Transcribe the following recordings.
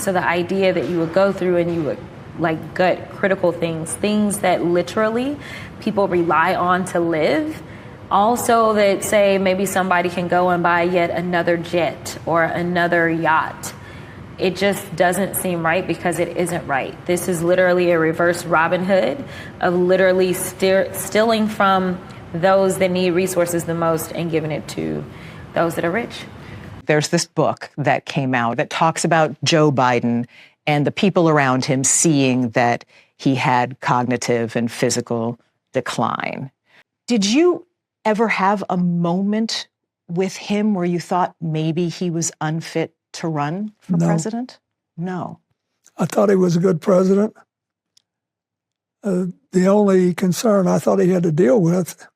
So the idea that you would go through and you would like gut critical things that literally people rely on to live. Also that say maybe somebody can go and buy yet another jet or another yacht. It just doesn't seem right because it isn't right. This is literally a reverse Robin Hood of literally stealing from those that need resources the most and giving it to those that are rich. There's this book that came out that talks about Joe Biden and the people around him seeing that he had cognitive and physical decline. Did you ever have a moment with him where you thought maybe he was unfit to run for president? No. I thought he was a good president. The only concern I thought he had to deal with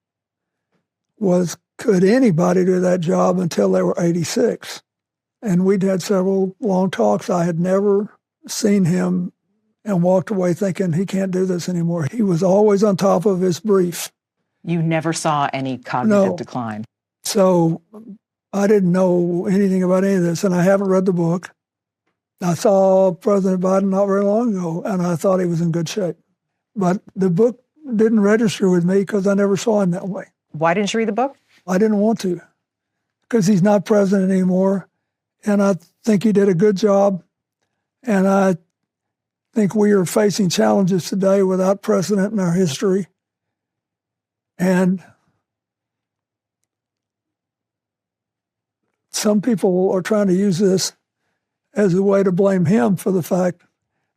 was, could anybody do that job until they were 86? And we'd had several long talks. I had never seen him and walked away thinking he can't do this anymore. He was always on top of his brief. You never saw any cognitive decline? So I didn't know anything about any of this, and I haven't read the book. I saw President Biden not very long ago, and I thought he was in good shape. But the book didn't register with me because I never saw him that way. Why didn't you read the book? I didn't want to, because he's not president anymore, and I think he did a good job, and I think we are facing challenges today without precedent in our history. And some people are trying to use this as a way to blame him for the fact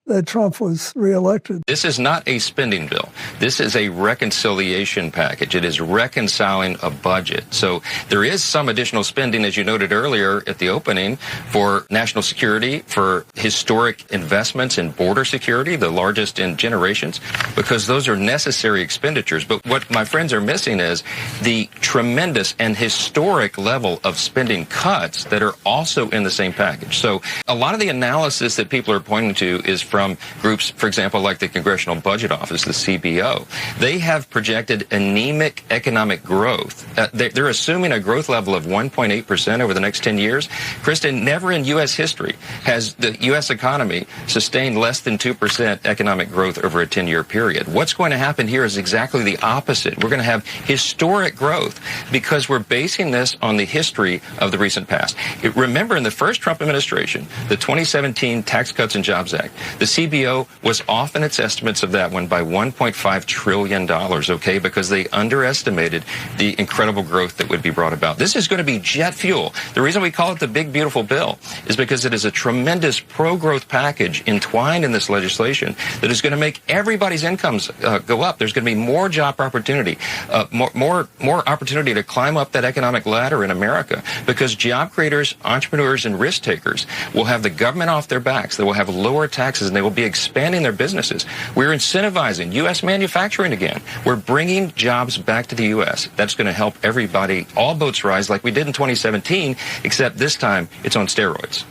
that Trump was reelected. This is not a spending bill. This is a reconciliation package. It is reconciling a budget. So there is some additional spending, as you noted earlier at the opening, for national security, for historic investments in border security, the largest in generations, because those are necessary expenditures. But what my friends are missing is the tremendous and historic level of spending cuts that are also in the same package. So a lot of the analysis that people are pointing to is from groups, for example, like the Congressional Budget Office, the CBO. They have projected anemic economic growth. They're assuming a growth level of 1.8% over the next 10 years. Kristen, never in U.S. history has the U.S. economy sustained less than 2% economic growth over a 10-year period. What's going to happen here is exactly the opposite. We're going to have historic growth because we're basing this on the history of the recent past. Remember, in the first Trump administration, the 2017 Tax Cuts and Jobs Act, the CBO was off in its estimates of that one by $1.5 trillion, okay, because they underestimated the incredible growth that would be brought about. This is going to be jet fuel. The reason we call it the big, beautiful bill is because it is a tremendous pro-growth package entwined in this legislation that is going to make everybody's incomes go up. There's going to be more job opportunity, more opportunity to climb up that economic ladder in America, because job creators, entrepreneurs, and risk takers will have the government off their backs. They will have lower taxes, and they will be expanding their businesses. We're incentivizing U.S. manufacturing again. We're bringing jobs back to the U.S. That's going to help everybody, all boats rise, like we did in 2017, except this time it's on steroids.